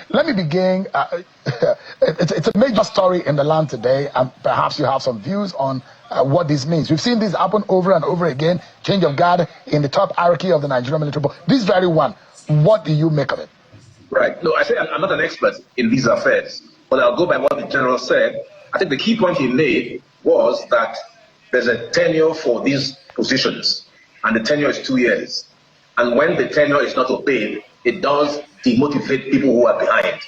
let me begin. It's a major story in the land today, and perhaps you have some views on what this means. We've seen this happen over and over again, change of guard in the top hierarchy of the Nigerian military. But this very one, what do you make of it? Right. No, I say I'm not an expert in these affairs, but I'll go by what the general said. I think the key point he made was that there's a tenure for these positions, and the tenure is 2 years. And when the tenure is not obeyed, it does demotivate people who are behind.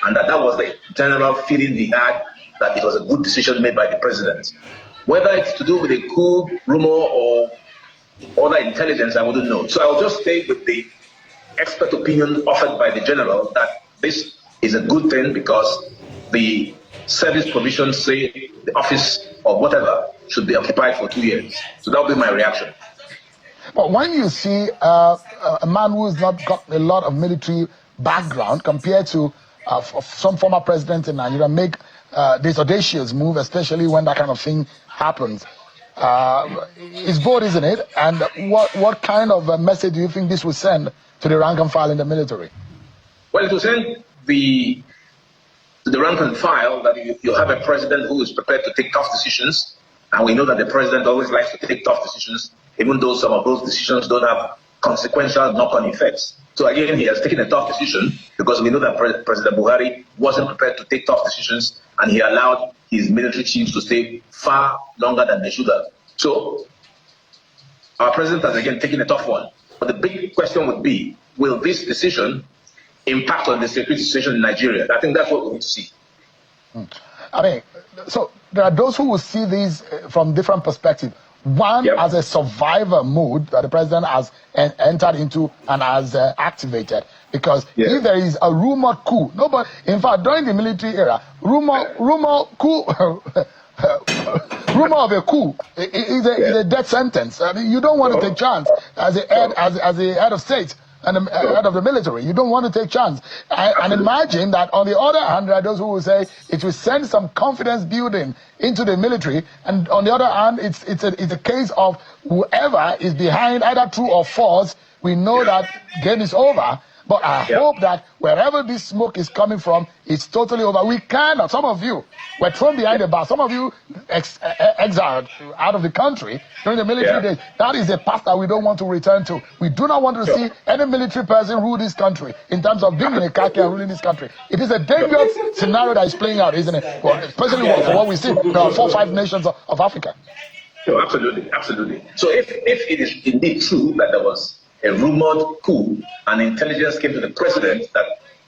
And that was the general feeling he had, that it was a good decision made by the president. Whether it's to do with a coup rumor or other intelligence, I wouldn't know. So I'll just stay with the expert opinion offered by the general that this is a good thing because the service provisions say the office or whatever should be occupied for 2 years. So that will be my reaction. But when you see a man who's not got a lot of military background compared to some former president in Nigeria make this audacious move, especially when that kind of thing happens, it's bold, isn't it? And what kind of a message do you think this will send to the rank and file in the military? Well, it will send the rank and file that you have a president who is prepared to take tough decisions. And we know that the president always likes to take tough decisions, even though some of those decisions don't have consequential knock-on effects. So again, he has taken a tough decision because we know that President Buhari wasn't prepared to take tough decisions, and he allowed his military chiefs to stay far longer than they should have. So our president has again taken a tough one. But the big question would be, will this decision impact on the security situation in Nigeria? I think that's what we need to see. I mean, so there are those who will see these from different perspectives. One, as a survivor mode that the president has entered into and has activated. Because if there is a rumored coup, nobody, in fact, during the military era, rumor of a coup is a death sentence. I mean, you don't want to take chance as a head of state and the head of the military. You don't want to take chance. And imagine that on the other hand, there are those who will say it will send some confidence building into the military. And on the other hand, it's a case of whoever is behind, either true or false, we know that game is over. But I hope that wherever this smoke is coming from, it's totally over. We cannot. Some of you were thrown behind the bar. Some of you exiled out of the country during the military days. That is a path that we don't want to return to. We do not want to see any military person rule this country in terms of being in a khaki and ruling this country. It is a dangerous scenario that is playing out, isn't it? Well, especially for what we see in our 4 or 5 nations of Africa. No, absolutely, absolutely. So if it is indeed true that there was a rumored coup and intelligence came to the president that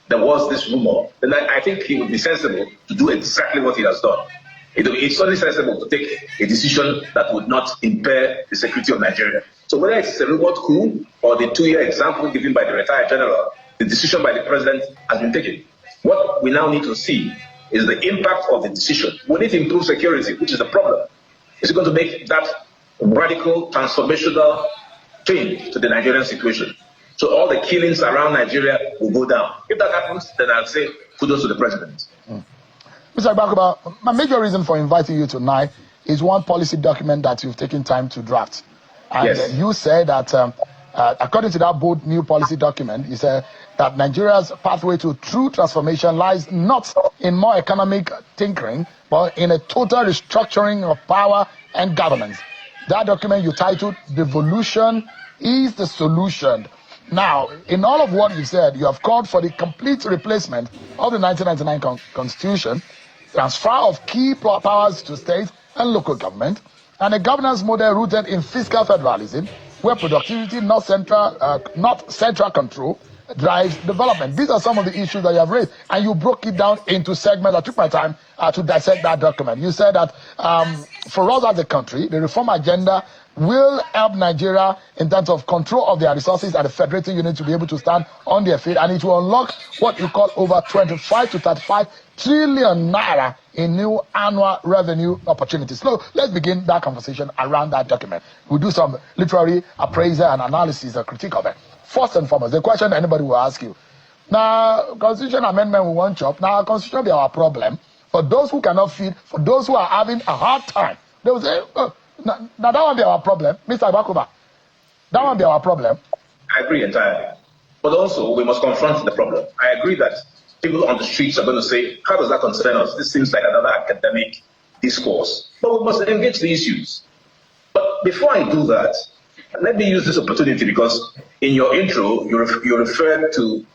there was this rumor, then I think he would be sensible to do exactly what he has done. It's only sensible to take a decision that would not impair the security of Nigeria. So whether it's a rumored coup or the 2-year example given by the retired general, the decision by the president has been taken. What we now need to see is the impact of the decision. We need to improve security, which is the problem. Is it going to make that radical, transformational change to the Nigerian situation? So all the killings around Nigeria will go down. If that happens, then I'll say kudos to the president. Mr. Agbakoba, my major reason for inviting you tonight is one policy document that you've taken time to draft. And you said that, according to that bold new policy document, you said that Nigeria's pathway to true transformation lies not in more economic tinkering, but in a total restructuring of power and governance. That document you titled "Devolution is the Solution." Now, in all of what you said, you have called for the complete replacement of the 1999 Constitution, transfer of key powers to state and local government, and a governance model rooted in fiscal federalism, where productivity, not central control, drives development. These are some of the issues that you have raised, and you broke it down into segments. I took my time to dissect that document. You said that for us as a country, the reform agenda will help Nigeria in terms of control of their resources and the federating unit to be able to stand on their feet, and it will unlock what you call over 25 to 35 trillion naira in new annual revenue opportunities. So let's begin that conversation around that document. We'll do some literary appraisal and analysis and critique of it. First and foremost, the question anybody will ask you, now, constitution amendment we want chop, now constitution be our problem. For those who cannot feed, for those who are having a hard time, they will say, now that won't be our problem. Mr. Agbakoba, that won't be our problem. I agree entirely. But also, we must confront the problem. I agree that People on the streets are going to say, how does that concern us? This seems like another academic discourse. But we must engage the issues. But before I do that, let me use this opportunity, because in your intro, you referred to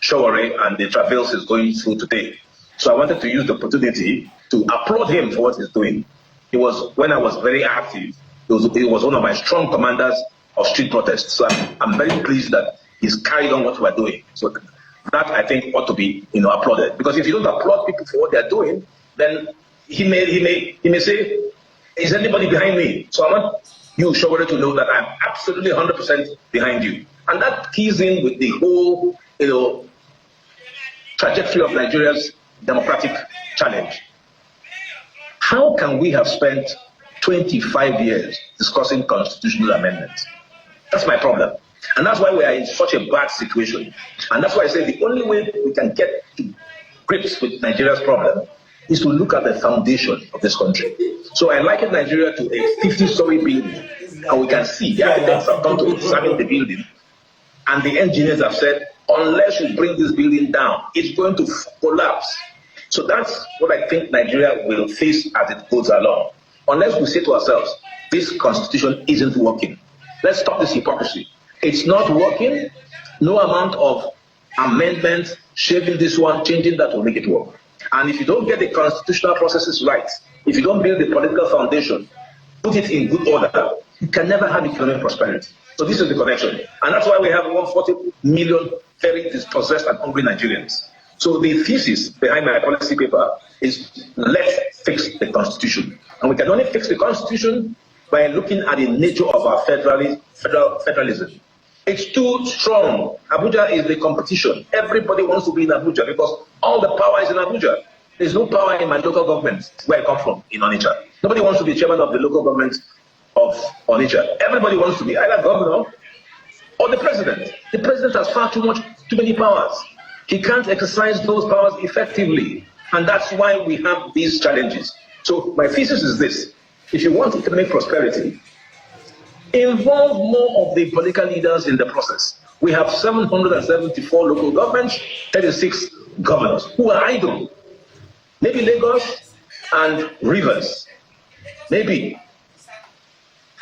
Shawari and the travails he's going through today. So I wanted to use the opportunity to applaud him for what he's doing. When I was very active, he was one of my strong commanders of street protests. So I'm very pleased that he's carried on what we're doing. So that, I think, ought to be applauded. Because if you don't applaud people for what they're doing, then he may say, is anybody behind me? So I want you, Shawari, to know that I'm absolutely 100% behind you. And that keys in with the whole, trajectory of Nigeria's democratic challenge. How can we have spent 25 years discussing constitutional amendments? That's my problem. And that's why we are in such a bad situation. And that's why I say the only way we can get to grips with Nigeria's problem is to look at the foundation of this country. So I liken Nigeria to a 50-story building, and we can see the architects have come to examine the building, and the engineers have said, unless you bring this building down, it's going to collapse. So that's what I think Nigeria will face as it goes along. Unless we say to ourselves, this constitution isn't working. Let's stop this hypocrisy. It's not working. No amount of amendments, shaving this one, changing that will make it work. And if you don't get the constitutional processes right, if you don't build the political foundation, put it in good order, you can never have economic prosperity. So this is the connection. And that's why we have 140 million very dispossessed and hungry Nigerians. So the thesis behind my policy paper is, let's fix the constitution. And we can only fix the constitution by looking at the nature of our federalism. It's too strong. Abuja is the competition. Everybody wants to be in Abuja because all the power is in Abuja. There's no power in my local government where I come from, in Onitsha. Nobody wants to be chairman of the local government of Onitsha. Everybody wants to be either governor or the president. The president has far too many powers. He can't exercise those powers effectively. And that's why we have these challenges. So my thesis is this. If you want economic prosperity, involve more of the political leaders in the process. We have 774 local governments, 36 governors who are idle. Maybe Lagos and Rivers. Maybe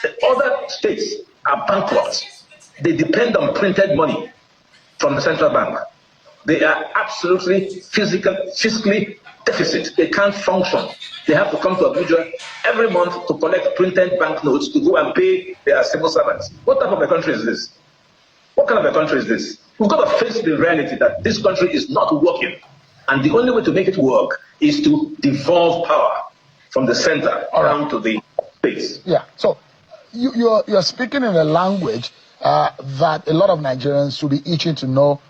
the other states are bankrupt. They depend on printed money from the central bank. They are absolutely fiscally deficit. They can't function. They have to come to Abuja every month to collect printed banknotes to go and pay their civil servants. What type of a country is this? What kind of a country is this? We've got to face the reality that this country is not working. And the only way to make it work is to devolve power from the center down to the states. Yeah. So you're speaking in a language that a lot of Nigerians should be itching to know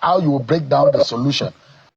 how you will break down the solution.